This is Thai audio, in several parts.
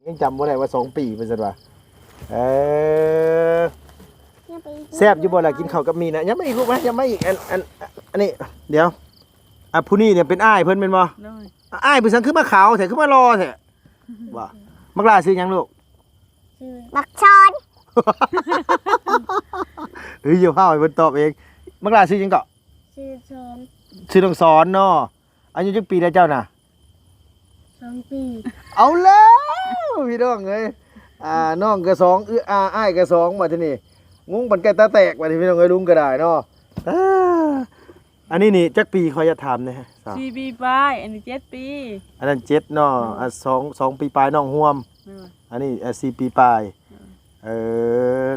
ยังจำบ่ได้ว่า2 ปีเป็นซั่นว่าแซ่บอยู่บ่ล่ะกินข้าวกับมีนะยังไม่อีกลูกมั้ยยังไม่อีกอันนี้เดี๋ยวผู้นี้เนี่ยเป็นอ้ายเพิ่นแม่นบ่อ้ายเพิ่นสังคือมาขาวแท้คือมารอแท้ว่ามักล่าชื่อหยังลูกบักชอนเฮ้ยอย่าพาให้เพิ่นตอบเองมักล่าชื่อหยังเกาะชื่อชอนชื่อน้องสอนเนาะอายุจักปีแล้วเจ้าน่ะ2 ปีเอาแล้วพี่น้องเอ้ยน้องก็2อ้ายก็2บัดทีนี้งงปันแก่ตาแตกบัดนี้พี่น้องเอ้ยลุงก็ได้เนาะอันนี้นี่จักปีขอจะถามนะฮะ4 ปีปลายอันนี้7 ปีอันนั้น7เนาะ2 ปีปลายน้องห่วมอันนี้4 ปีปลาย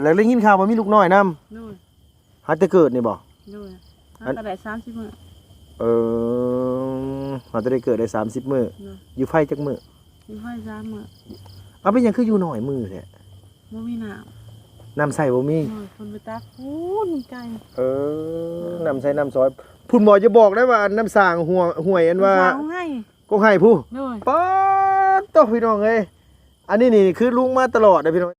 แล้วได้ยินข่าวว่ามีลูกน้อยนำนู่นหัดจะเกิดนี่บ่นู่นหัดได้30 มื้อหัดจะได้เกิดได้30 มื้ออยู่ไผจักมื้ออยู่ไผ3 มื้อเอาเป็นหยังคืออยู่น้อยมื้อแท้บ่มีน้ำใส่บ่มีคนไปตักพูนไกลน้ำใส่น้ำซอยพุ่นบ่จะบอกได้ว่าน้ำสร้างห่วยอันว่าก็ให้ผู้ป๊าดโตพี่น้องเอ้ยอันนี้นี่คือลุงมาตลอดนะพี่น้อง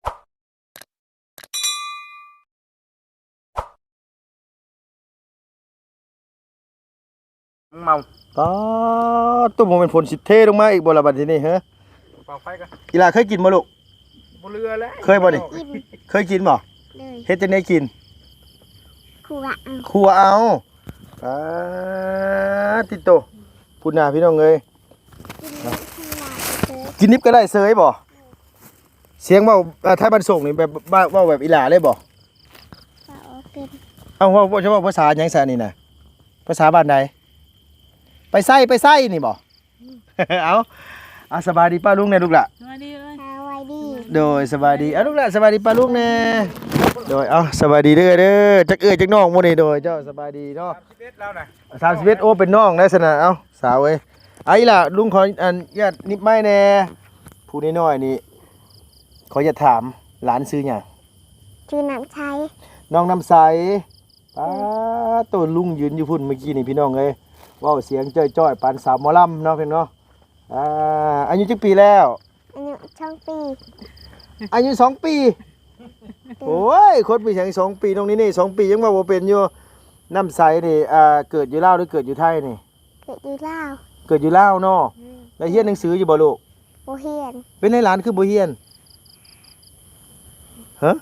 เมาป๊าดตัวมันเป็นผลสิเทลงมาอีกบ่ละบัดนี้ฮะเป่าไฟกันกีฬาเคยกินบ่ลูกบ่เรือแล้วเคยบ่นี่เคยกินบ่เฮ็ดจังได๋กินครัวเอาติโตพูดหน้าพี่น้องเอ้ยกินนิบก็ได้เสยบ่เสียงเว้าไทยบ้านส่งนี่แบบเว้าแบบอีหลาเลยบ่เอาเว้าจะเว้าภาษาหยังซะนี่น่ะภาษาบ้านใดไปไส้นี่บ่เอาสบายดีป้าลุงแน่ลูกล่ะสวัสดีเลยโดยสบายดีลูกล่ะสบายดีป้าลุงแน่โดยสบายดีเด้อจักจักน้องหมู่นี่โดยเจ้าสบายดีเนาะ31แล้วน่ะ31โอ้เป็นน้องได้ซั่นน่ะสาวเอ้ยล่ะลุงขอญาตินิบไม้แน่ผู้น้อยๆนี่ขออย่าถามหลานชื่อหยังชื่อน้ำใสน้องน้ำใสป้าตัวลุงยืนอยู่พุ่นเมื่อกี้นี่พี่น้องเอ้ยเว้าเสียงจ้อยๆปานสาวหมอลำเนาะเพิ่นเนาะอายุจักปีแล้วอายุ2 ปีอายุ2 ปีโอ้ยคนปีอย่าง2 ปีตรงนี้นี่2 ปียังว่าบ่เป็นอยู่น้ำใสนี่เกิดอยู่ลาวหรือเกิดอยู่ไทยนี่เกิดอยู่ลาวเนาะแล้วเรียนหนังสืออยู่บ่ลูกบ่เรียนเป็นในหลานคือบ่เรียนฮะ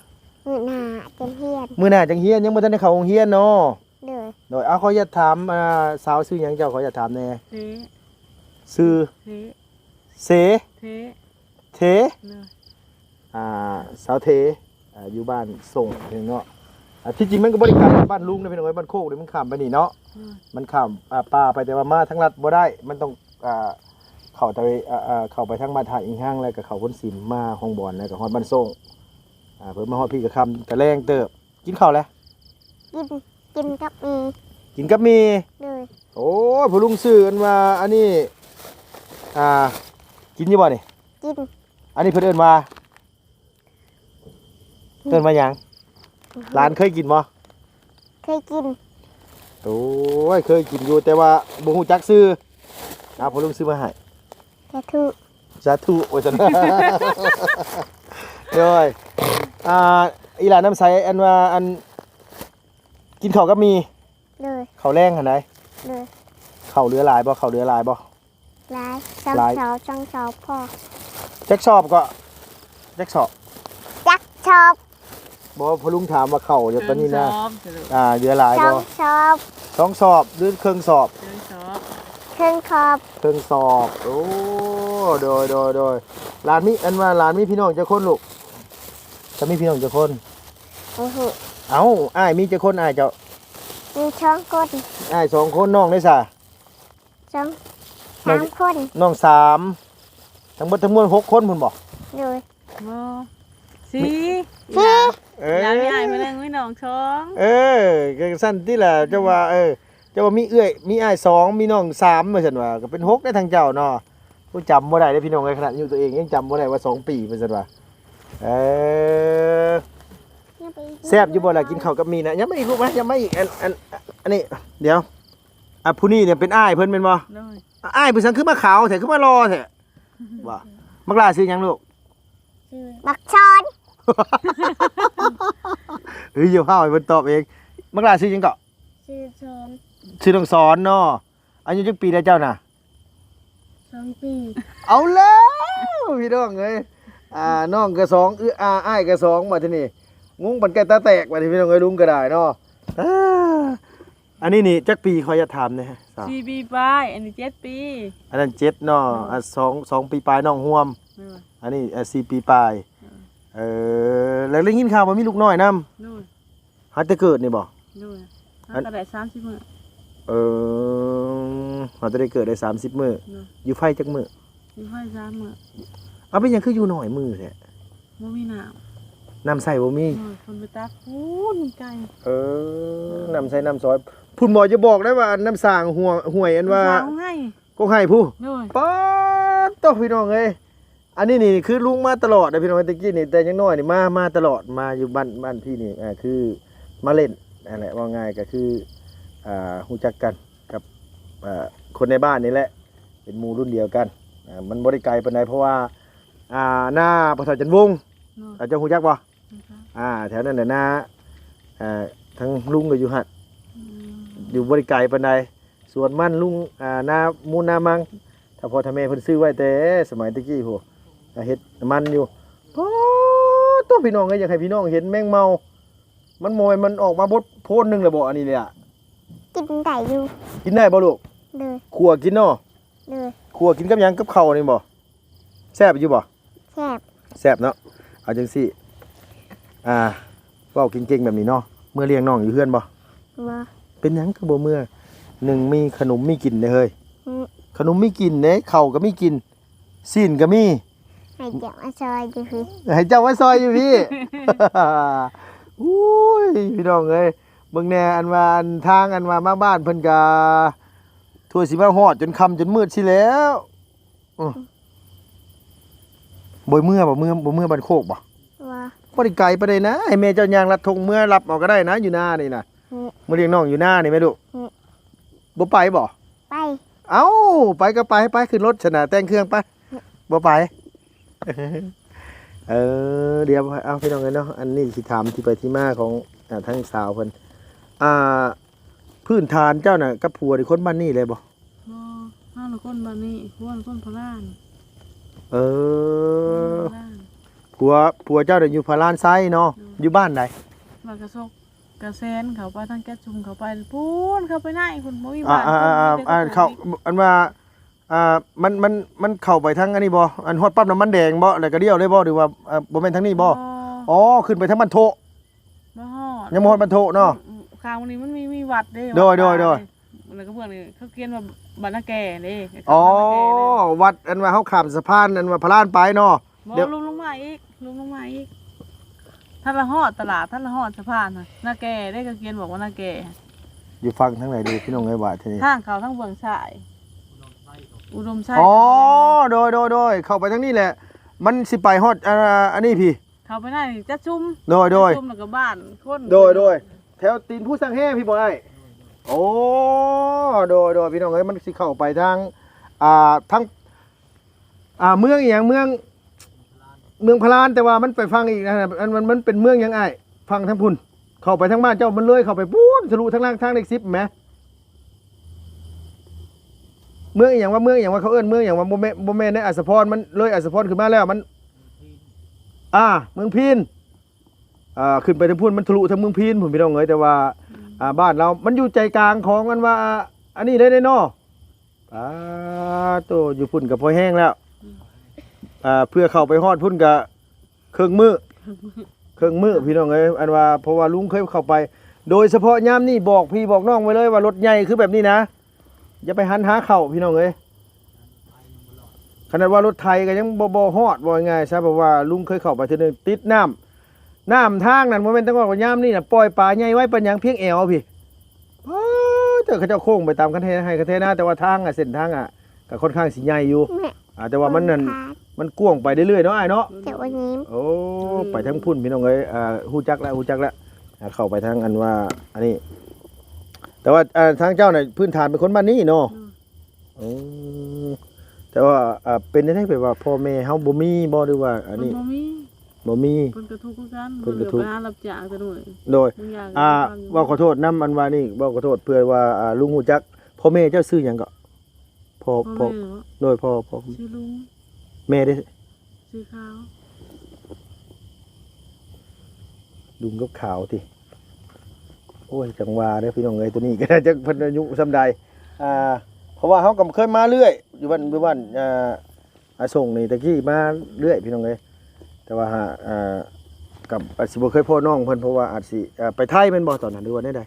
มื้อหน้าจังเรียนยังบ่ทันได้เข้าโรงเรียนเนาะโดยขออยากถามสาวชื่อหยังเจ้าขออยากถามแน่ชื่อเสเทสาวเทอยู่บ้านส่งเนาะที่จริงมันก็บริการบ้านลุงนะพี่น้องบ้านโคกนี่มันข้ามไปนี่เนาะมันข้ามป่าไปแต่ว่ามาทั้งรัฐบ่ได้มันต้องเข้าไปทางบ้านท่าอิงห้างแล้วก็เข้าพ้นสิมมาห้องบอนแล้วก็ฮอดบ้านส่งเพิ่นมาฮอดพี่ก็ค่ำก็แรงเติบกินข้าวแล้วกินกับมีโอ้ยพ่อลุงซื้อกันว่าอันนี้กินอยู่บ่นี่กินอันนี้เพิ่นเอิ้นว่าหยังร้านเคยกินบ่เคยกินโอ้ยเคยกินอยู่แต่ว่าบ่ฮู้จักชื่อพ่อลุงซื้อมาให้สาธุโอ้ยซั่นโดยอีหลานน้ำใสอันว่ากินข้าวกับมีข้าวแรงหั่นใดข้าวเหลือหลายบ่หลาย2 สอบพอจักสอบก็จักสอบบ่พ่อลุงถามว่าข้าวอยู่ตอนนี้นะเหลือหลายบ่2 สอบหรือครึ่งสอบครึ่งสอบโอ้โดยหลานมีอันว่าหลานมีพี่น้องจักคนลูกจะมีพี่น้องจักคนอ้ายมีจักคนอ้ายเจ้ามี2 คนอ้าย2 คนน้องได้ซะ3 คนน้อง3ทั้งหมดทั้งมวล6 คนพุ่นบ่4แล้วมีอ้ายเพิ่นมีน้อง2ก็สั้นที่ล่ะเจ้าว่าเจ้าว่ามีเอื้อยมีอ้าย2มีน้อง3ว่าซั่นว่าก็เป็น6ได้ทางเจ้าเนาะผู้จำบ่ได้เด้พี่น้องขนาดอยู่ตัวเองยังจำบ่ได้ว่า2 ปีว่าซั่นว่าแซ่บอยู่บ่ล่ะกินข้าวกับมีนะยังไม่อีกลูกมั้ยยังไม่อีกอันนี้เดี๋ยวผู้นี้เนี่ยเป็นอ้ายเพิ่นแม่นบ่อ้ายเพิ่นสังคือมาขาวแท้คือมารอแท้ว่ามักล่าชื่อหยังลูก ชื่อบักชอน เฮ้ยเดี๋ยวข้าวให้เพิ่นตอบเองมักหลาชื่อหยังเกาะ ชื่อชอน ชื่อต้องสอนเนาะอายุจักปีแล้วเจ้าน่ะ 2 ปี เอาแล้วพี่น้องเอ้ยน้องก็สองอ้ายก็สองมาที่นี่งุ้งปันแกตาแตกมาที่พี่น้องเอ้ยลุงก็ได้เนาะอันนี้นี่จักปีขอจะถามหนะฮะสาว 4 ปีปลายอันนี้7 ปี อันนั้น7เนาะสองปีปลายน้องห่วม นู่น อันนี้4 ปีปลายแล้วได้ยินข่าวว่ามีลูกน้อยนำ นู่น หัดแต่เกิดนี่บ่ นู่นถ้าก็ได้30มื้อ หัดแต่ได้เกิดได้30มื้อ นู่น อยู่ไฟจักมื้อ มีค่อย3มื้อ เอาเป็นหยังคืออยู่น้อยมื้อแท้ บ่มีน้ น้ำใส่บ่มี ำนู่นคนไปตักพูนไกล น้ำใส่น้ำซอยพุ่นบ่จะบอกได้ว่าน้ำสร้างห่วยอันว่า สาวให้ ก็ให้ผู้ นู่น ป๊าดโตพี่น้องเอ้ยอันนี้นี่คือลุงมาตลอดนะพี่น้องตะกี้นี่แต่ยังน้อยนี่มาตลอดมาอยู่บ้านพี่นี่คือมาเล่นนั่นแหละว่าง่ายก็คือรู้จักกันกับคนในบ้านนี่แหละเป็นหมู่รุ่นเดียวกันมันบ่ได้ไกลปานใดเพราะว่าหน้าประสาทจันทร์วงศ์ นู่น เจ้าฮู้จักบ่ นะคะ แถวนั้นน่ะหน้าทั้งลุงก็อยู่หั่น อืม อยู่บ่ได้ไกลปานใดส่วนมันลุงหน้ามูลหน้ามังถ้าพ่อถ้าแม่เพิ่นซื้อไว้แต่สมัยตะกี้โหเฮ็ดมันอยู่โอ้ตัวพี่น้องเอ้ยอยากให้พี่น้องเห็นแมงเมามันโมยมันออกมาบดโพนหนึงแล้วบ่อันนี้เลยอ่ะ กินได้อยู่ กินได้บ่ลูก เลย ขัวกินเนาะ เลย ขัวกินกับหยังกับข้าวนี่บ่แซ่บอยู่บ่ แซ่บ แซ่บเนาะเอาจังซี่เว้าเก่งๆแบบนี้เนาะเมื่อเลี้ยงน้องอยู่เฮือนบ่ บ่ เป็นหยังคือบ่เมื่อหนึ่งมีขนมมีกินเด้อเฮ้ย อืม ขนมมีกินเด้ข้าวก็มีกินซีนก็มี ให้เจ้ามาซอยอยู่พี่ ให้เจ้าไว้ซอยอยู่พี่ อุ้ยพี่น้องเอ้ยเบิ่งแน่อันว่าอันทางอันว่ามาบ้านเพิ่นก็ทั่วสิมาฮอดจนค่ำจนมืดสิแล้วบ่เมื่อบ้านโคกบ่ ว่า บ่ได้ไกลปานใดนะให้แม่เจ้าย่างลัดธงเมื่อรับเอาก็ได้นะอยู่หน้านี่น่ะ อืม มื้อเลี้ยงน้องอยู่หน้านี่แม่ลูก อืม บ่ไปบ่ ไป เอ้าไปก็ไปขึ้นรถชนะแต่งเครื่องไปบ่ไป เดี๋ยวเอาพี่น้องกันเนาะอันนี้สิถามที่ไปที่มาของทั้งสาวเพิ่นพื้นฐานเจ้าน่ะกับผัวนี่คนบ้านนี้เลยบ่ บ่ห้าละคนบ้านนี้พวกคนพลาน เออ พลาน ผัวเจ้าน่ะอยู่พารานไซเนาะอยู่บ้านใด บ้านกระซกกระแซนเขาไปทางแก๊สชุมเขาไปพูนเขาไปไหนคุณบ่มี อ่า บ้าน เข้าอันว่ามันเข้าไปทางอันนี้บ่อันฮอดปั๊มน้ำมันแดงบ่แล้วก็เลี้ยวเลยบ่หรือว่าบ่แม่นทางนี้บ่อ๋อขึ้นไปทางบ้านโท บ่ฮอด ยังบ่ฮอดบ้านโทเนาะ ข้างวันนี้มันมีวัดเด้ โดย แล้วก็เพื่อนนี่เขาเขียนว่าบ้านนาแก่เด้ อ๋อวัดอันว่าเฮาข้ามสะพานอันว่าพระลานไปเนาะ บ่ เดี๋ยว ลงมาอีกท่านละฮอดตลาดท่านละฮอดสะพานน่ะนาแก่ได้ก็เขียนบอกว่านาแก่ อยู่ฟังทางไหนดีพี่น้องเอ้ยว่าทีนี้ ทางเขาทั้งเบื้องซ้ายอุดมชัย อ๋อโดยเข้าไปทางนี้แหละ มันสิไปฮอดอันนี้พี่ เขาไปไหนจะจุ่ม โดย จะจุ่มแล้วก็บ้านคน แถวตีนผู้สังแห่พี่บ่ได้โอ้โดยพี่น้องเอ้ยมันสิเข้าไปทางทางเมืองอีหยังเมืองพลานแต่ว่ามันไปฟังอีกนะมันเป็นเมืองหยังไงฟังทางพุ่นเข้าไปทางบ้านเจ้ามันเลยเข้าไปปูนทะลุทางล่างทางเลข10แหมเมืองอีหยังว่าเขาเอิ้นเมืองอีหยังว่าบ่แม่นในอัสสพรมันเลยอัสสพรขึ้นมาแล้วมันเมืองพีนขึ้นไปทางพุ่นมันทะลุทางเมืองพีนผมพี่น้องเอ้ยแต่ว่าบ้านเรามันอยู่ใจกลางของมันว่าอันนี้ได้เนาะโตอยู่พุ่นก็พอแห้งแล้วเพื่อเข้าไปฮอดพุ่นก็เครื่องมือพี่น้องเอ้ยอันว่าเพราะว่าลุงเคยเข้าไป โดยเฉพาะยามนี่บอกพี่บอกน้องไว้เลยว่ารถใหญ่คือแบบนี้นะอย่าไปหันหาเข้าพี่น้องเอ้ยขนาดว่ารถไทยก็ยังบ่ฮอดบ่ง่ายซะเพราะว่าลุงเคยเข้าไปเทื่อนึงติดน้ำทางนั่นบ่แม่นต้องว่ายามนี่น่ะปล่อยปลาใหญ่ไว้ปานหยังเพียงแอวพี่เจ้าเขาเจ้าโค้งไปตามคันเทให้คันเทนะแต่ว่าทางเส้นทางก็ค่อนข้างสิใหญ่อยู่ แม่ แต่ว่ามันนั่นมันกว้างไปเรื่อยๆเนาะอ้ายเนาะ เจ้าวันนี้ โอ้ไปทางพุ่นพี่น้องเอ้ยฮู้จักแล้วเข้าไปทางอันว่าอันนี้ แต่ว่าทางเจ้าน่ะพื้นฐานเป็นคนบ้านนี้เนาะแต่ว่าเป็นได้แบบว่าพ่อแม่เฮาบ่มีบ่หรือว่าอันนี้ บ่มี บ่มี เพิ่นก็ทุกข์คือกัน เพิ่ เพิ่ น น ก็ทุกข์ ก็ไปหารับจ้างแต่หน่อย โดย บางอย่าง เว้าขอโทษนํอันว่านี่เว้าขอโทษเพื่อว่าลุงฮู้จักพ่อแม่เจ้าชื่อหยังก็พ่อ พ่อ พ่อ แม่เนาะ โดยพ่อ ชื่อลุง แม่เด้ ชื่อขาว ลุงกับขาวติโอ้ยจังว่าเด้อพี่น้องเอ้ยตัวนี้ก็น่าจะเพิ่นอายุส่ำใดเพราะว่าเฮาก็เคยมาเรื่อยอยู่บ้านส่งนี่ตะกี้มาเรื่อยพี่น้องเอ้ยแต่ว่ากับอาจสิบ่เคยพ่อน้องเพิ่นเพราะว่าอาจสิไปไทยแม่นบ่ตอนนั้นหรือว่าได้ใด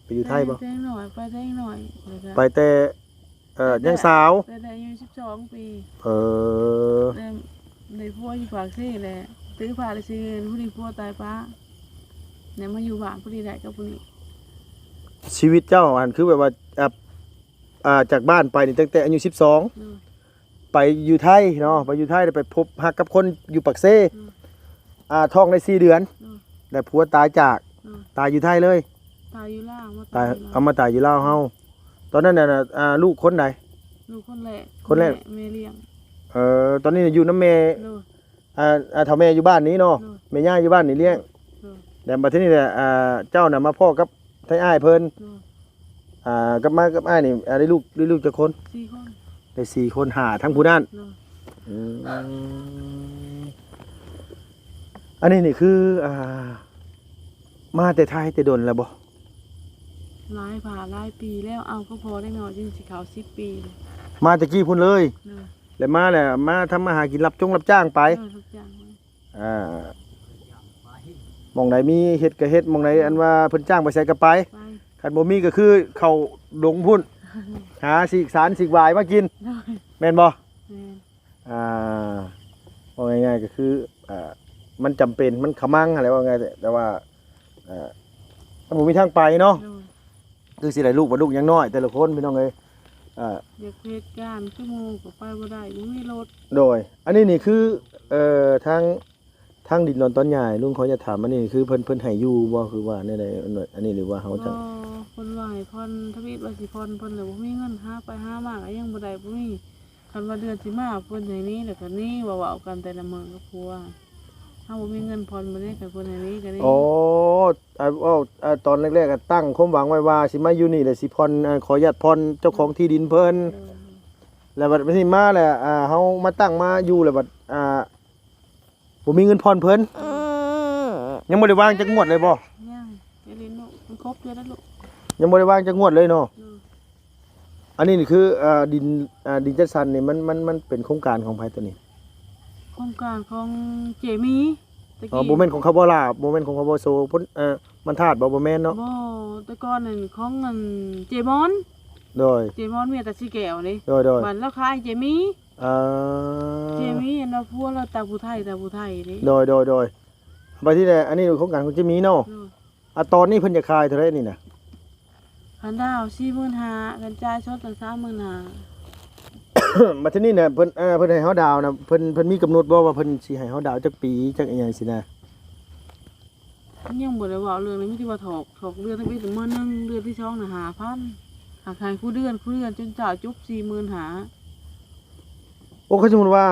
ไปอยู่ไทยบ่ ไปหน่อยไปได้หน่อยแล้วก็ ไปแต่ยังสาว ไปได้อายุ12 ปี เออ แล้วในพัวอยู่ปากซี่แหละตื้อผ้าเลยซื้อผู้นี้พัวตายป้าเนี่ยมาอยู่บ้านผู้นี้ได้กับผู้นี้ ชีวิตเจ้าอันคือแบบว่าจากบ้านไปนี่ตั้งแต่อายุ12 เนาะ ไปอยู่ไทยเนาะไปอยู่ไทยได้ไปพบฮักกับคนอยู่ปักเซ่ ท้องได้4 เดือน เนาะ แต่ผัวตายจาก เนาะ ตายอยู่ไทยเลย ตายอยู่ล่างมา ตาย อยู่ล่าง เอามาตายอยู่ลาวเฮาตอนนั้นน่ะลูกคนใด ลูกคนแรก คนแรก แม่เลี้ยง ตอนนี้อยู่น้ำแม่ เนาะ เฒ่าแม่อยู่บ้านนี้เนาะ เนาะ แม่ย่าอยู่บ้านนี่เลี้ยง เนาะ แต่บัดทีนี้เนี่ยเจ้าน่ะมาพ่อกับไทอ้ายเพิ่น เนาะ กับมากับอ้ายนี่ได้ลูกจักคน 4 คน ได้4 คนหาทั้งผู้นั้น เนาะ อันนี้นี่คือมาแต่ไทยแต่โดนแล้วบ่ หลายผ่าหลายปีแล้วเอาก็พอได้หน่อยจนสิเขา10 ปีเลย มาแต่กี้พุ่นเลย เนาะ แล้วมาทำมาหากินรับจ้างไป เนาะทุกอย่างเลย หมองไหนมีเฮ็ดก็เฮ็ดหมองไหนอันว่าเพิ่นจ้างไปใส่ก็ไป ไป คันบ่มีก็คือเข้าดงพุ่นหาสีกสารสีกวายมากิน เนาะ แม่นบ่ แม่ ว่าง่ายๆก็คือมันจำเป็นมันขมังอะไรว่าไงแต่ว่ามันบ่มีทางไปเนาะ เนาะ คือสิได้ลูกบ่ลูกยังน้อยแต่ละคนพี่น้องเอ้ยอยากเหตุการณ์ชั่วโมงก็ไปบ่ได้บ่มีรถ โดย อันนี้นี่คือทางดินดอนตอนใหญ่ลุงเขาจะถามอันนี้คือเพิ่นให้อยู่บ่คือว่าในใดอันนี้หรือว่าเฮาจัง คนว่าให้ผ่อนทวีตว่าสิผ่อนเพิ่นเลยบ่มีเงินหาไปหามาก็ยังบ่ได้บ่มีคันว่าเดือนสิมาเพิ่นให้นี้แล้วก็นี้เว้าๆกันแต่ละมื้อกับผัวเฮาบ่มีเงินผ่อนบ่ได้ก็เพิ่นให้นี้ก็นี้ อ๋อตอนแรกๆก็ตั้งความหวังไว้ว่าสิมาอยู่นี่แหละสิผ่อนขออนุญาตผ่อนเจ้าของที่ดินเพิ่นแล้วบัดนี้มาแล้วเฮามาตั้งมาอยู่แล้วบัดบ่มีเงินผ่อนเพิ่นยังบ่ได้วางจักงวดเลยบ่ ยังอย่าเล่นลูกมันครบเดือนแล้วลูก ยังบ่ได้วางจักงวดเลยเนาะ เนาะ อันนี้นี่คือดินจัดสรรนี่มันเป็นโครงการของไผตัวนี้ โครงการของเจมี่ตะ อ๋อ กี้ บ่แม่นของเขาบ่ล่ะบ่แม่นของเขาบ่โซพุ่นมันธาตุบ่แม่นเนาะ บ่แต่ก่อนนั่นของอันเจมอน โดย เจมอนเมียตาสิแก้วนี่ โดย บัดแล้วขายเจมี่ อ่า เจมี่อันว่าพัวเราตาผู้ไทยนี่ โดยไปที่ไหนอันนี้โครงการของจิมีเนาะ เนาะ ตอนนี้เพิ่นจะขายเท่าไหร่นี่น่ะ คันดาว45,000กันจ่ายสดกัน35,000 มาที่นี่เนี่ยเพิ่นให้เฮาดาวนะเพิ่นมีกำหนดบ่ว่าเพิ่นสิให้เฮาดาวจักปีจักอีหยังสินะ ยังบ่ได้เว้าเรื่องนี้มีที่ว่าถอกเดือนทั้งปีแต่มื้อนึงเดือนที่2น่ะ5,000หากขายคู่เดือนจนจ่ายจุบ45,000 โอ้เขาสมมุติว่า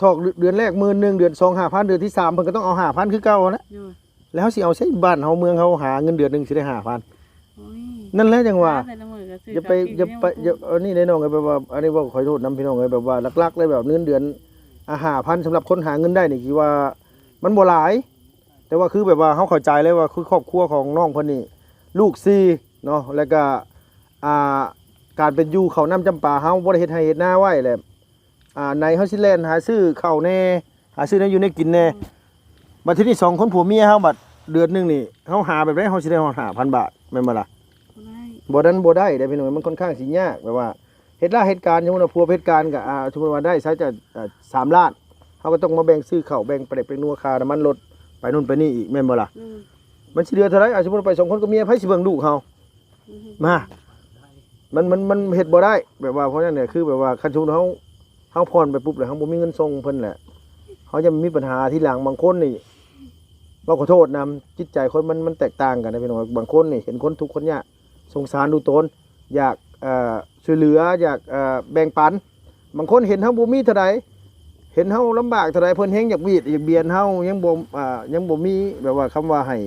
ถอกเดือนแรก10,000เดือน2 5,000เดือนที่3เพิ่นก็ต้องเอา 5,000 คือเก่านะ เนาะ แล้วสิเอาใช้บ้านเฮาเมืองเฮาหาเงินเดือนหนึงสิได้ 5,000 โอ้ย นั่นแหละจังว่า แต่ละมื้อก็ซื้ อย่าอันนี้ได้น้องเอ้ยแบบว่าอันนี้ว่าขอโทษนํพี่น้องเอ้ยแบบว่าหลักๆเลยแบบเงินเดือน5,000สำหรับคนหาเงินได้นี่คิดว่ามันบ่หลาย แต่ว่าคือแบบว่าเฮาเข้าใจเลยว่าคือครอบครัวของน้องเพิ่นนี่ลูก4เนาะแล้วก็การเป็นอยู่เขาน้ำจำปาเฮาบ่ได้เฮ็ดให้เฮ็ดนาไว้แหละในเฮาสิแล่นหาซื้อข้าวแน่หาซื้อแนวอยู่ในกินแน่บัดทีนี้2คนผัวเมียเฮาบัดเดือนหนึงนี่เฮาหาแบบไดเฮาสิได้ฮอด 5,000 บาทแม่นบ่ล่ะ บ่ได้ บ่ได้ได้พี่น้องมันค่อนข้างสิยากแบบว่าเฮ็ดเหตุการณ์สมมุติว่าผัวเหตุการณ์ก็สมมุติว่าได้ใช้จะ3 ล้านเฮาก็ต้องมาแบ่งซื้อข้าวแบ่งไปเป็นนัวค่าน้ำมันรถไปนู่นไปนี่อีกแม่นบ่ล่ะ มันสิเหลือเท่าไหร่สมมุติไป2คนกับเมียไผสิเบิ่งลูกเฮามามันเฮ็ดบ่ได้แบบว่าเพราะฉะนั้นเนี่ยคือแบบว่าคันสมมุติเฮาผ่อนไปปุ๊บแล้วเฮาบ่มีเงินส่งเพิ่นแหละเฮาจะมีปัญหาทีหลังบางคนนี่บ่ขอโทษนำจิตใจคนมันแตกต่างกันนะพี่น้องบางคนนี่เห็นคนทุกข์คนยากสงสารดูตนอยากช่วยเหลืออยากแบ่งปันบางคนเห็นเฮาบ่มีเท่าใด เห็นเฮาลำบากเท่าใดเพิ่นแฮงอยากวีดอยากเบียนเฮายังบ่มีแบบว่าคำว่าให้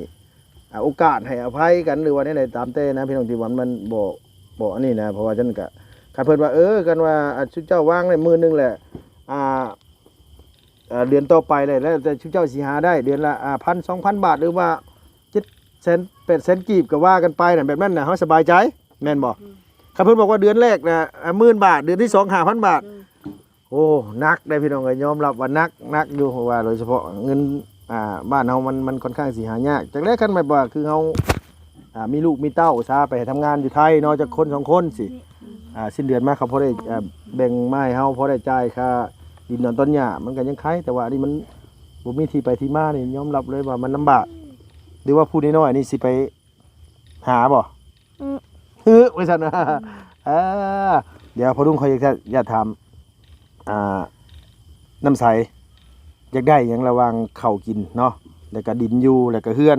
โอกาสให้อภัยกันหรือว่าใดๆตามแต่นะพี่น้องที่ว่ามันบ่อันนี้นะเพราะว่าฉันก็คันเพิ่นว่ากันว่าชุเจ้าวางได้มื้อนึงแหละเดือนต่อไปเลยแล้วแต่ชุเจ้าสิหาได้เดือนละ1,000 2,000 บาทหรือว่า700,000 800,000กีบก็ว่ากันไปน่ะแบบนั้นน่ะเฮาสบายใจแม่นบ่คันเพิ่นบอกว่าเดือนแรกน่ะ10,000 บาทเดือนที่2 5,000 บาทโอ้นักได้พี่น้องเอ้ยยอมรับว่านักอยู่เพราะว่าโดยเฉพาะเงินบ้านเฮามันค่อนข้างสิหายากจากแรกคันแบบว่าคือเฮามีลูกมีเต้าซะไปทำงานอยู่ไทยเนาะจักคน2คนสิสิ้นเดือนมาเขาพอได้แบ่งมาให้เฮาพอได้จ่ายค่าดินนอนต้นหญ้ามันก็ยังไคแต่ว่าอันนี้มันบ่มีที่ไปที่มานี่ยอมรับเลยว่ามันลำบากหรือว่าผู้น้อยๆนี่สิไปหาบ่ว่าซั่นนะเดี๋ยวพอลุงเขาอยากถามน้ำใสอยากได้หยังระหว่างข้าวกินเนาะแล้วก็ดินอยู่แล้วก็เฮือน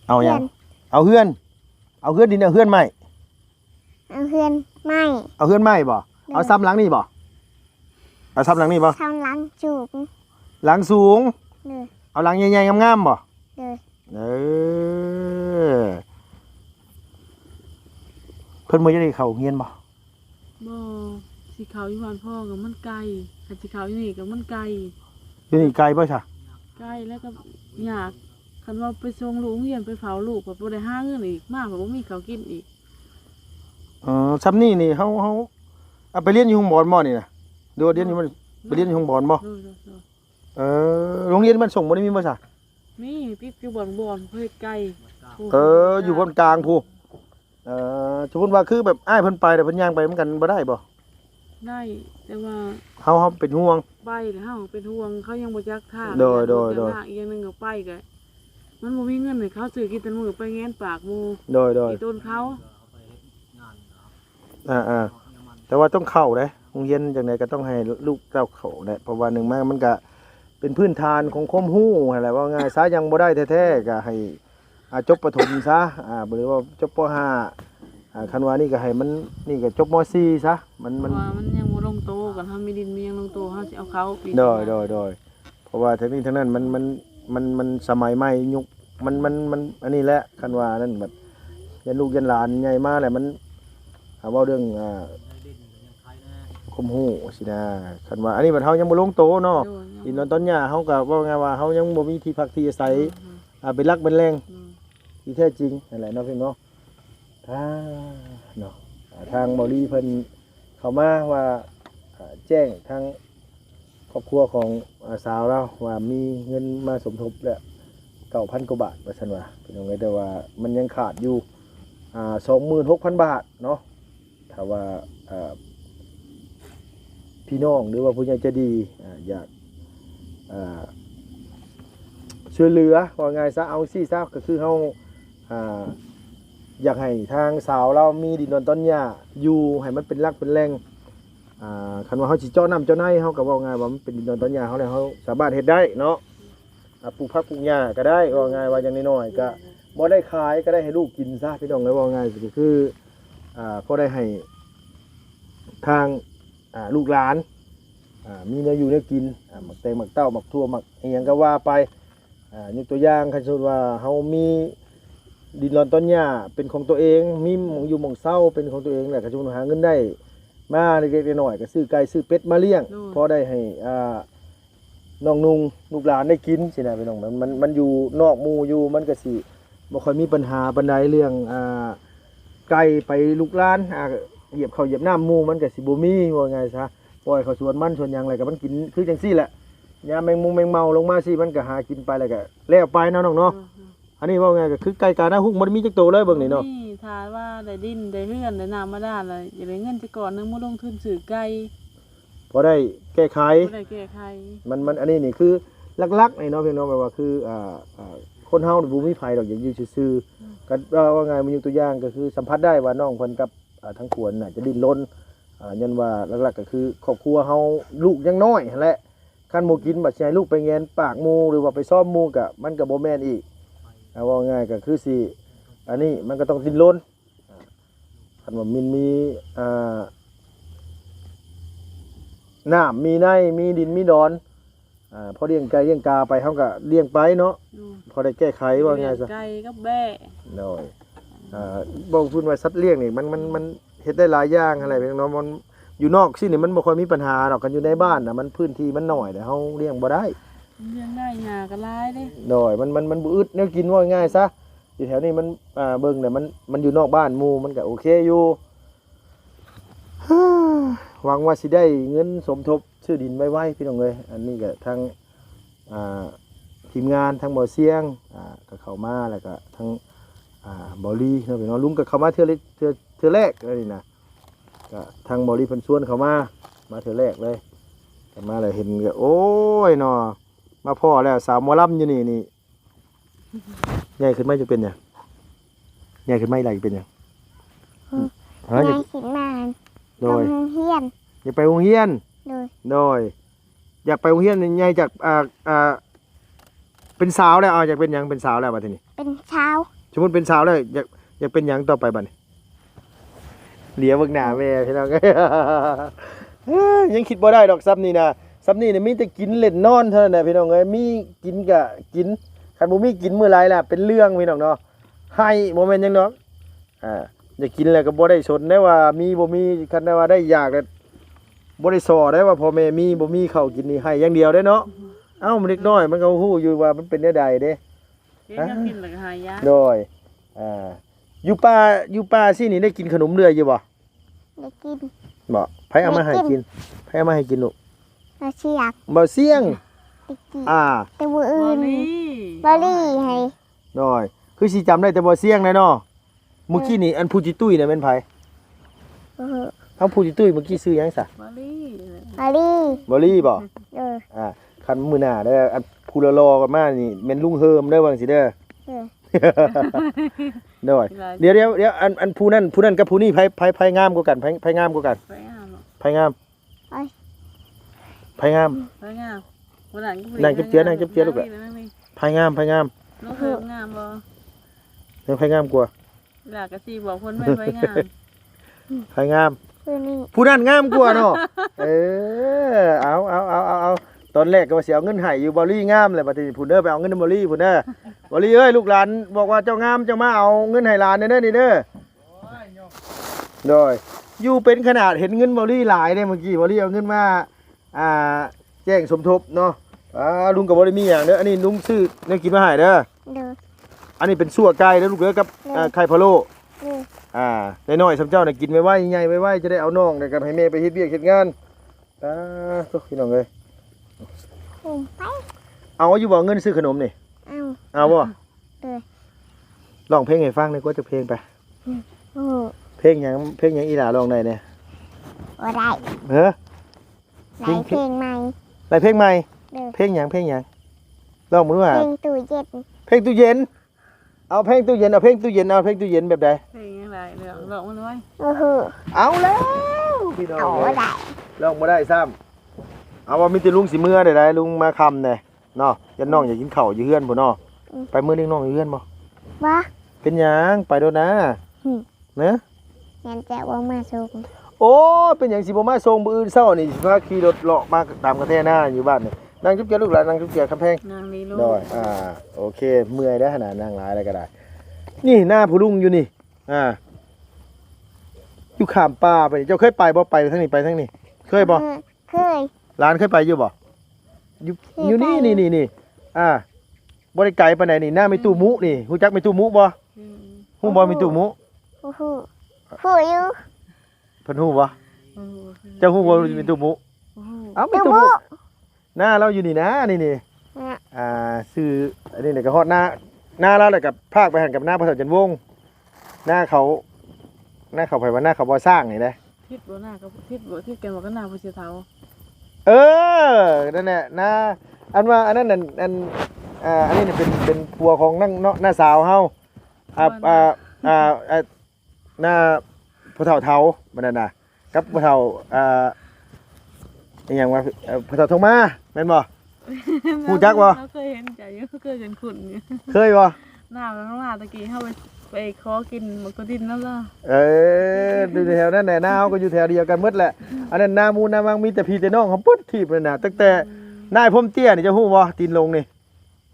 เอาหยังเอาเฮือนดินเอาเฮือนไม้ เอาเฮือนไม่ เอาเฮือนไม้บ่เอาซ้ำหลังนี่บ่เอาซ้ำหลังนี่บ่ ทำหลังจูบ หลังสูง เลย เอาหลังใหญ่ๆงามๆบ่ เลย เพิ่นมื้อจะได้เข้าเรียนบ่ บ่สิเขาอยู่บ้านพ่อก็มันไกลถ้าสิเขาอยู่นี่ก็มันไกล อยู่นี่ไกลบ่ซะ ใกล้แล้วก็อยากคันว่าไปส่งลูกโรงเรียนไปเผาลูกก็บ่ได้หาเงินอีกมากกว่าบ่มีข้าวกินอีก ซ้ำนี่เฮาเอาไปเรียนอยู่โรงบอลบ่นี่น่ะดูว่าเรียนอยู่มันไปเรียนอยู่โรงบอลบ่ โดย โรงเรียนมันส่งบ่ได้มีบ่ซะ มีติดอยู่บ่อนเพิ่นไกล อยู่บนกลางพูสมมุติว่าคือแบบอ้ายเพิ่นไปแต่เพิ่นย่างไปเหมือนกันบ่ได้บ่ ได้แต่ว่า เฮาเป็นห่วง ไปแล้วเฮาเป็นห่วงเขายังบ่จักทาง โดย อีกอย่างหนึงก็ไปก็มันบ่มีเงินให้เขาซื้อกินแต่มื้อไปแงนปากหมู่ โดย อีต้นเขา แต่ว่าต้องเข้าเด้โรงเรียนจังไดก็ต้องให้ลูกเต้าเข้าแหละเพราะว่าหนึ่งมันก็เป็นพื้นฐานของความรู้นั่นแหละว่าง่ายซะยังบ่ได้แท้ๆก็ให้จบประถมซะหรือว่าจบป .5 คันว่านี่ก็ให้มันนี่ก็จบม .4 ซะมัน ว่ามันยังบ่ลงโตกันเฮามีดินมีหยังลงโตเฮาสิเอาเขาปี โดยเพราะว่าทั้งนี้ทั้งนั้นมันสมัยใหม่ยุคมันอันนี้แหละคันว่านั่นแบบยันลูกยันหลานใหญ่มาแหละมันเว้าเรื่องความรู้สินะคันว่าอันนี้มันเฮายังบ่ลงโตเนาะดินนอนต้นหญ้าเฮาก็ว่าไงว่าเฮายังบ่มีที่พักที่อาศัยเป็นหลักเป็นแหล่งที่แท้จริงนั่นแหละเนาะพี่เนาะเนาะทางบริเพิ่นเข้ามาว่าแจ้งทางครอบครัวของสาวเราว่ามีเงินมาสมทบแล้ว9,000 กว่าบาทว่าซั่นว่าพี่น้องเอ้ยแต่ว่ามันยังขาดอยู่26,000 บาทเนาะถ้าว่าพี่น้องหรือว่าผู้ใหญ่ใจดีอยากช่วยเหลือว่าไงซะเอาซี่ซะก็คือเฮาอยากให้ทางสาวเรามีดินดอนต้นหญ้าอยู่ให้มันเป็นรากเป็นแหล่งคันว่าเฮาสิเจาะน้ำเจาะในเฮาก็เว้าง่ายว่ามันเป็นดินดอนต้นหญ้าเฮาแล้วเฮาสามารถเฮ็ดได้เนาะปลูกผักปลูกหญ้าก็ได้ว่าง่ายว่าอย่างน้อยๆก็บ่ได้ขายก็ได้ให้ลูกกินซะพี่น้องเลยว่าง่ายก็คือพอได้ให้ทางลูกหลานมีเนื้ออยู่เนื้อกินหมักแตงหมักเต้าหมักทั่วหมักอหยังก็ว่าไปยกตัวอย่างคันสมมุติว่าเฮามีดินร้อนต้นหญ้าเป็นของตัวเองมีหมองอยู่หมองเศร้าเป็นของตัวเองแหละก็จะหาเงินได้มาเล็กๆน้อยๆก็ซื้อไก่ซื้อเป็ดมาเลี้ยงพอได้ให้น้องนุ่งลูกหลานได้กินสินะพี่น้องมันอยู่นอกหมู่อยู่มันก็สิบ่ค่อยมีปัญหาปานใดเรื่องไก่ไปลูกหลานเหยียบข้าวเหยียบน้ำหมู่มันก็สิบ่มีว่าไงซะปล่อยเขาสวนมันสวนหยังอะไรก็มันกินคือจังซี่แหละยามแมงมุมแมงเมาลงมาสิมันก็หากินไปแล้วก็แล้วไปเนาะน้องเนาะอันนี้ว่าไงก็คือไก่กาหน้าหุ้งมันมีจักโตเลยเบิ่งนี่เนาะนี่ทานว่าได้ดินได้เลื่อนได้น้ำมาด้านเลยอย่าได้เงินจะก่อนนึงมาลงทุนซื้อไก่ พอได้แก้ไข บ่ได้แก้ไข มันอันนี้นี่คือลักๆนี่เนาะพี่น้องแปลว่าคือคนเฮาบ่มีภัยดอกอย่างอยู่ซื่อๆก็ว่าไงมันยกตัวอย่างก็คือสัมผัสได้ว่าน้องเพิ่นกับทั้งขวนน่ะจะดิ้นรนยันว่าหลักๆก็คือครอบครัวเฮาลูกยังน้อยนั่นแหละคันบ่กินบัดสิให้ลูกไปแงนปากหมู่หรือว่าไปซ่อมหมู่ก็มันก็บ่แม่นอีกว่าง่ายก็คือสิอันนี้มันก็ต้องดิ้นรนคันว่ามันมี น้ำมีในมีดินมีดอนพอเลี้ยงไก่เลี้ยงกาไปเฮาก็เลี้ยงไปเนาะพอได้แก้ไขว่าไงซะ ไก่กับแบ่ น้อยบอกพูดว่าสัตว์เลี้ยงนี่มันเฮ็ดได้หลายอย่างอะไรเพียงเนาะมันอยู่นอกสินี่มันบ่ค่อยมีปัญหาดอกกันอยู่ในบ้านน่ะมันพื้นที่มันน้อยแต่เฮาเลี้ยงบ่ได้ เลี้ยงได้หญ้าก็หลายเด้ น้อยมันบ่อึดแนวกินว่าง่ายซะอยู่แถวนี้มันเบิ่งเนี่ยมันอยู่นอกบ้านหมู่มันก็โอเคอยู่ หวังว่าสิได้เงินสมทบซื้อดินไว้พี่น้องเอ้ยอันนี้ก็ทางทีมงานทางบ่อเสียงก็เข้ามาแล้วก็ทางบอลี่เนาะพี่น้องลุงก็เข้ามาเทื่อแรกเลยนี่นะก็ทางบอลี่เพิ่นชวนเข้ามาเทื่อแรกเลยก็มาแล้วเห็นก็โอ้ยเนาะมาพ่อแล้วสาวหมอลำอยู่นี่ใหญ่ขึ้นไหมจะเป็นหยังใหญ่ขึ้นไหมอะไรเป็นหยังฮะ ยายขินมา โดย โรงเรียน อยากไปโรงเรียน โดย โดยอยากไปโรงเรียนใหญ่จากเป็นสาวแล้วอยากเป็นหยังเป็นสาวแล้วบัดนี้ เป็นเช้า สมมุติเป็นสาวแล้วอยากเป็นหยังต่อไปบัดนี้เหลียวเบิ่งหน้าแม่พี่น้อง ยังคิดบ่ได้ดอกซับนี่นะซับนี่เนี่ยมีแต่กินเล่นนอนเท่านั้นแหละพี่น้องเอ้ยมีกินก็กินคันบ่มีกินมื้อไรล่ะเป็นเรื่องพี่น้องเนาะให้บ่แม่นหยังดอกอยากกินแล้วก็บ่ได้สนได้ว่ามีบ่มีคันได้ว่าได้อยากแล้วบ่ได้สอได้ว่าพ่อแม่มีบ่มีข้าวกินนี่ให้อย่างเดียวได้เนาะเอ้ามันเล็กน้อยมันก็ฮู้อยู่ว่ามันเป็นแนวใดเด้ เลี้ยงกินแล้วก็หายา โดยอยู่ป่าสินี่ได้กินขนมเรื่อยอยู่บ่ ได้กิน บ่ไผเอามาให้กินไผเอามาให้กินลูก เราเชียก บ่เสี่ยง ตะกี้ แต่ ตัวอื่ บ่ น นี่ บอลี่ให้ โดยคือสิจำได้แต่บ่เสี่ยงเลยเนาะเมื่อกี้นี่อันผู้จิตุ้ยน่ะแม่นไผ เออ เฮาผู้จิตุ้ยเมื่อกี้ซื้อหยังซะ บ่นี่ บอลี่ บ่ลี่บ่ เออ คันมื้อหน้าเด้ออันผู้รอๆกันมานี่แม่นลุงเฮิมเด้อว่าจังซี่เด้อ เออ โดยเดี๋ยวอันผู้นั้นกับผู้นี้ไผงามกว่ากันไผงามกว่ากัน ไปงามเนาะ ไผงามไผงาม ไปงามวันนั้นก็ไป นั่งเจี๊ยบลูกอะ ไผงาม น้องเฮิมงามบ่ ยังไผงามกว่า หลากะสิบอกเพิ่นไม่ไปงาม ไผงาม คือนี่ ผู้นั้นงามกว่าเนาะ เอาตอนแรกก็ว่าสิเอาเงินให้อยู่บอลี่งามเลยบัดนี้ผู้เด้อไปเอาเงินบอลี่ผู้เด้อบอลี่เอ้ยลูกหลานบอกว่าเจ้างามเจ้ามาเอาเงินให้หลานเด้อนี่เด้อโดยอยู่เป็นขนาดเห็นเงินบอลี่หลายเด้เมื่อกี้บอลี่เอาเงินมาแจ้งสมทบเนาะลุงก็บ่ได้มีหยังเด้ออันนี้ลุงซื้อแนวกินมาให้เด้อ เด้อ อันนี้เป็นซั่วไก่เด้อลูกเด้อกับไข่พะโล้ เด้อ น้อยๆสำเจ้าน่ะกินไว้ใหญ่ไว้จะได้เอาน้องได้กับให้แม่ไปเฮ็ดเวียกเฮ็ดงานพี่น้องเอ้ย ผมไป เอาอยู่บ่เงินซื้อขนมนี่ เอา เอาบ่ เด้อ ร้องเพลงให้ฟังหน่อยก็จะเพลงไป โอ้ เพลงหยังอีหลาร้องได้เนี่ย บ่ได้ เฮ้อ หลายเพลงใหม่ ได้เพลงใหม่ เด้อ เพลงหยังร้องบ่รู้ เพ ว่า ลงตู้เย็น เพลงตู้เย็นเอาเพลงตู้เย็นแบบใด เพลงยังไงเรื่องร้องมันไว้ โอ้โห เอาแล้วพี่น้อง เอา เอ้ย ได้ ร้องบ่ได้ซ้ำเอาว่ามีแต่ลุงสิมื้อได้ลุงมาคำแน่เนาะยันน้องอยากกินข้าวอยู่เฮือนพุ่นเนาะไปมื้อนึงน้องอยู่เฮือนบ่ ว่า เป็นหยังไปโดนนะเนะ ยันจะว่ามาส่ง โอ้เป็นหยังสิบ่มาส่งมื้ออื่นเช้านี่สิพาขี่รถเลาะมาตามกระแทหน้าอยู่บ้านนี่นั่งจุ๊บเจียลูกหลานนั่งจุ๊บเจียคำแพง นางนี้ลูก ได้โอเคเมื่อยได้ขนาดนั่งหลายอะไรก็ได้นี่หน้าผู้ลุงอยู่นี่อยู่ข้ามป่าไปเจ้าเคยไปบ่ไปทางนี้เคยบ่ เคย ร้านเคยไปอยู่บ่อยู่นี่บ่ได้ไกลปานใดนี่หน้ามีตู้มุนี่ฮู้จักมีตู้มุบ่ฮู้บ่มีตู้มุ โอ้โหผู้อยู่ เพิ่นฮู้บ่เจ้าฮู้บ่มีตู้มุเอ้ามี ตู้ ตู้ บุ มุหน้าเราอยู่นี่นะนี่ เนี่ย ซื้ออันนี้เนี่ยก็ฮอดหน้าเราแล้วกับภาคไปหันกับหน้าพระเสาจันทร์วงศ์หน้าเขาไปว่าหน้าเขาบ่สร้างนี่นะ ทิศบ่หน้าก็ทิศแกบอกก็หน้าผู้เสียเฒ่า นั่นแหละหน้าอันว่าอันนั้นน่ะอันนี้เนี่ยเป็นผัวของนั่งหน้าสาวเฮาหน้าผู้เฒ่าเฒ่ามันนั่นน่ะกับผู้เฒ่าอหยังว่าผู้เฒ่าทองมาแม่นบ่ ฮู้จักบ่ เคยเห็นใจเคยเห็นขุน เคยบ่ หน้ามันมาตะกี้เฮาไป ไปขอกินมันก็ดินนั่นล่ะ ดูแถวนั้นแหละหน้าเฮาก็อยู่แถวเดียวกันหมดแหละอันนั้นหน้ามูหน้ามังมีแต่พี่แต่น้องเขาปุ๊ดถีบเลยน่ะตั้งแต่นายพรมเตี้ยนี่จะฮู้บ่ตีนลงนี่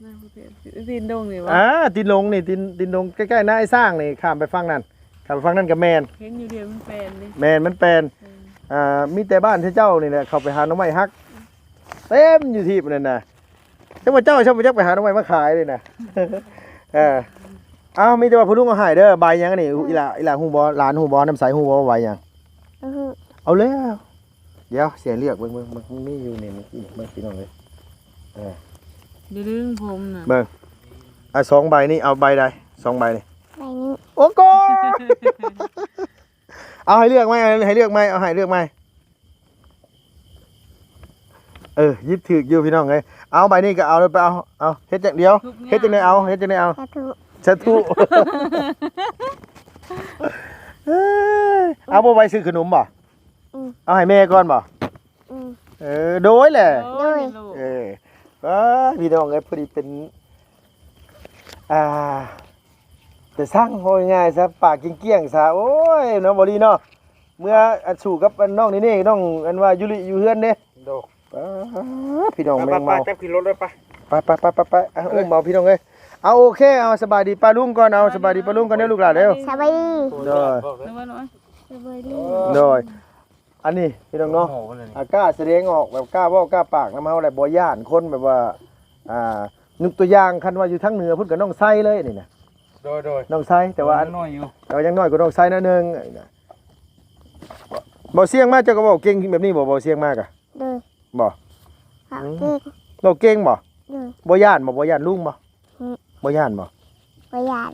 น่าบ่เปลี่ยนดินดงนี่วะ ตีนลงนี่ตีนลงใกล้ๆหน้าไอ้สร้างนี่ข้ามไปฝั่งนั้นข้ามไปฝั่งนั้นก็แม่น เห็นอยู่เดียวมันแปลนนี่ แม่นมันแปลนมีแต่บ้านเจ้านี่แหละเข้าไปหาหน่อไม้ฮักเต็มอยู่ที่นั่นน่ะจังว่าเจ้าชอบไปจักไปหาหน่อไม้มาขายเลยน่ะ มีแต่ว่าผู้ลุงเอาให้เด้อใบหยังนี่อีหล่าฮู้บ่หลานฮู้บ่น้ำใสฮู้บ่ว่าใบหยัง เอาแล้วเดี๋ยวเสียเรียกเบิ่งมันมีอยู่นี่มันพี่น้องเลย เดี๋ยวดึงผมน่ะ เบิ่ง2ใบนี่เอาใบใด2ใบนี่ ใบนี้ โอ้โกเอาให้เลือกไหมให้เลือกไหมเอาให้เลือกไหมยิบถืออยู่พี่น้องเลยเอาใบนี้ก็เอาเลยไปเอาเฮ็ดจังเดียวเฮ็ดจังได๋เอาเฮ็ดจังได๋เอา สาธุ สาธุ เอาบ่ไปซื้อขนมบ่เอาให้แม่ก่อนบ่ อืม โดยแหละ โอ้ยลูก พี่น้องเอ้ยพอดีเป็นแต่สร้างโหยง่ายซะปากเกี้ยงๆซะโอ้ยเนาะบ่ดีเนาะเมื่ออันสู่กับอันน้องนี่น้องอันว่ายุริอยู่เฮือนเด้ โด พี่น้องแมง ไป เมา จับขึ้นรถเลยไป ไปอุ้มเมาพี่น้องเอ้ยเอาโอเคเอาสบายดีป้าลุงก่อนเอาสบายดีป้าลุงก่อนเด้อลูกหลานเด้อ สบายดี โดย นึกว่าน้อย สบายดี โดยอันนี้พี่น้องเนาะกล้าแสดงออกแบบกล้าเว้ากล้าปากนำเฮาแหละบ่ย่านคนแบบว่านึกตัวอย่างคันว่าอยู่ทางเหนือเพิ่นก็น้องไส้เลยนี่น่ะ โดย น้องไส้แต่ว่าอัน น้อยอยู่ ยังน้อยกว่าน้องไส้นิดนึงบ่เสียงมากเจ้าก็บ่เก่งแบบนี้บ่เสียงมากอ่ะ เด้อ บ่ ผักเก๊ก เราเก่งบ่ เด้อ บ่ย่านลุงบ่บ่ย่านบ่ ประหยัด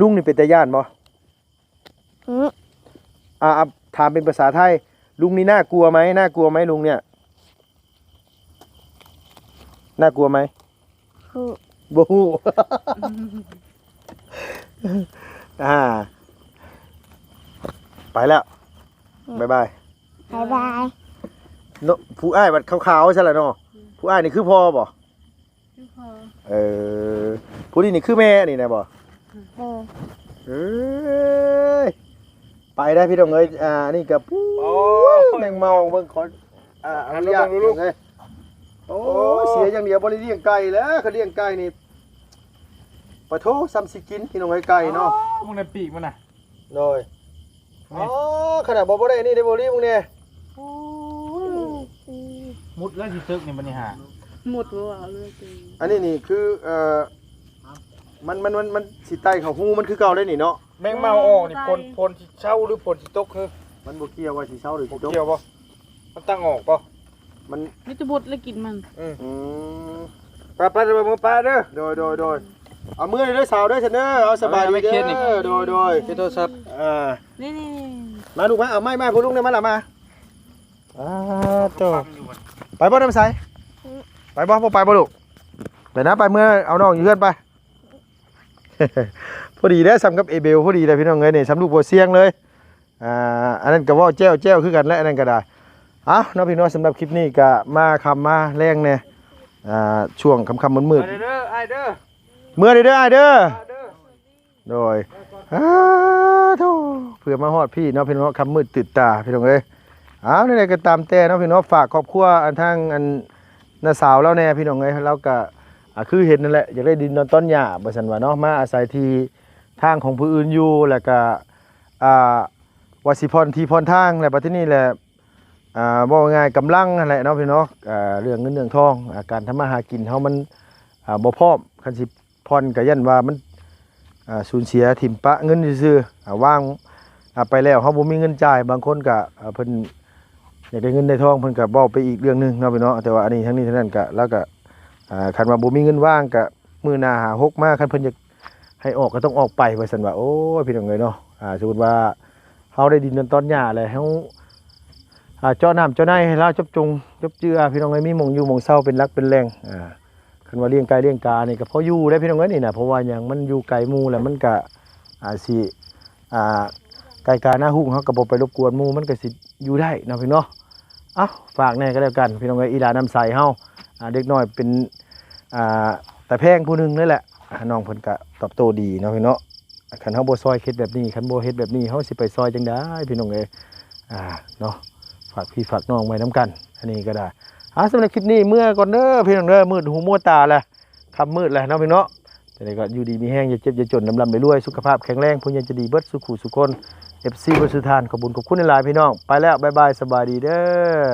ลุงนี่เป็นตาย่านบ่ หืม ถามเป็นภาษาไทยลุงนี่น่ากลัวไหมลุงเนี่ยน่ากลัวไหม หู บ่ฮู้ ไปแล้วบ๊ายบาย บายบาย เนาะผู้อ้ายบัดขาวๆใช่ล่ะเนาะผู้อ้ายนี่คือพ่อบ่ พี่พอ ผู้นี้นี่คือแม่นี่นะบ่ เด้อ เอ้ยไปได้พี่น้องเอ้ยนี่กับปูแมงเมาเบิ่งขออนุญาตลูกเอ้ยโอ้เสียอย่างเดียวบ่ได้เลี้ยงไก่แล้วเขาเลี้ยงไก่นี่ปะโถซ้ำสิกินพี่น้องเอ้ยไก่เนาะ มึงในปีกมันน่ะ โดยขนาดบ่ได้นี่ได้บ่รีมึงเนี่ย มุดแล้วสิตึกนี่มันนี่หา หมดว่าเลยจริง อันนี้นี่คือมันสิไตเขาฮู้มันคือเก่าได้นี่เนาะ แมงเมาออกนี่พลสิเช่าหรือพลสิตกคือ มันบ่เกี่ยวว่าสิเช้าหรือสิตก เกี่ยวบ่มันตั้งออกบ่ มัน มิตรบดแล้วกินมัน ไปเด้อมือป้าเด้อโดยเอามือเด้อสาวเด้อฉันเด้อเอาสบายดีเด้อโดย คือโทรศัพท์ นี่ มาลูกมาเอาไม้พวกลุงเนี่ยมาละมาโตไปบ่น้ำใสไปบ่ไปบ่ลูกเดี๋ยวนะไปเมื่อเอาน้องอยู่เพื่อนไป พอดีได้สำกับเอเบลพอดีเลยพี่น้องเอ้ยนี่สำลูกบัวเสียงเลยอันนั้นก็ว่าแจ้วคือกันและอันนั้นก็ได้เอาน้องพี่น้องสำหรับคลิปนี้ก็มาคำมาแรงเนี่ยช่วงค่ำมืด เด้อไอ้เด้อ เมื่อเด้อไอเด้อ เด้อ โดยโธ่เพื่อมาฮอดพี่เนาะพี่น้องคำมืดตื่นตาพี่น้องเอ้ยนี่ไหนก็ตามแต่เนาะพี่น้องฝากครอบครัวอันทั้งอันน้าสาวแล้วแน่พี่น้องเอ้ยแล้วก็คือเห็นนั่นแหละอยากได้ดินนอนต้นหญ้าบ่ซั่นว่าเนาะมาอาศัยที่ทางของผู้อื่นอยู่แล้วก็วสิพรที่พรทางแล้วบัดทีนี้แหละบ่ง่ายกำลังนั่นแหละเนาะพี่น้องเรื่องเงินเรื่องทองการทำมาหากินเฮามันบ่พร้อมคันสิพรก็ยันว่ามันสูญเสียถิ่มปะเงินซื่อๆว่างไปแล้วเฮาบ่มีเงินจ่ายบางคนก็เพิ่นอยากได้เงินได้ทองเพิ่นก็เว้าไปอีกเรื่องนึงเนาะพี่น้องแต่ว่าอันนี้ทั้งนี้ทั้งนั้นก็แล้วก็คันว่าบ่มีเงินว่างก็มื้อหน้าหา6มาคันเพิ่นอยากให้ออกก็ต้องออกไปว่าซั่นว่าโอ้ยพี่น้องเอ้ยเนาะสมมุติว่าเฮาได้ดินตอนหญ้าแล้วเฮาเจาะน้ำเจาะในให้เราจบเจือพี่น้องเอ้ยมีหม่องอยู่หม่องเซาเป็นหลักเป็นแหล่งคันว่าเลี้ยงไก่เลี้ยงกานี่ก็พออยู่ได้พี่น้องเอ้ยนี่น่ะเพราะว่าหยังมันอยู่ไกลหมู่แล้วมันก็สิไก่กาหน้าหุ้งเฮาก็บ่ไปรบกวนหมู่มันก็สิอยู่ได้เนาะพี่น้องฝากแน่ก็แล้วกันพี่น้องเอ้ยอีหลาน้ำใสเฮาเด็กน้อยเป็นแต่แพงผู้หนึงนั่นแหละน้องเพิ่นก็ตอบโตดีเนาะพี่น้อง คันเฮาบ่ซอยเฮ็ดแบบนี้คันบ่เฮ็ดแบบนี้เฮาสิไปซอยจังได๋พี่น้องเอ้ยเนาะฝากพี่ฝากน้องไว้นํกันอันนี้ก็ได้สำหรับคลิปนี้เมื่อก่อนเด้อพี่น้องเด้อมืดหูมัวตาแล้วค่ำมืดแล้วเนาะพี่เนาะแต่ก็อยู่ดีมีแห้งอย่าเจ็บอย่าจนลำไปรวยสุขภาพแข็งแรงผู้ใหญ่จะดีเบิดสุขุสุคน FC บ่สุทานขอบคุณหลายๆพี่น้องไปแล้วบ๊ายบายสบายดีเด้อ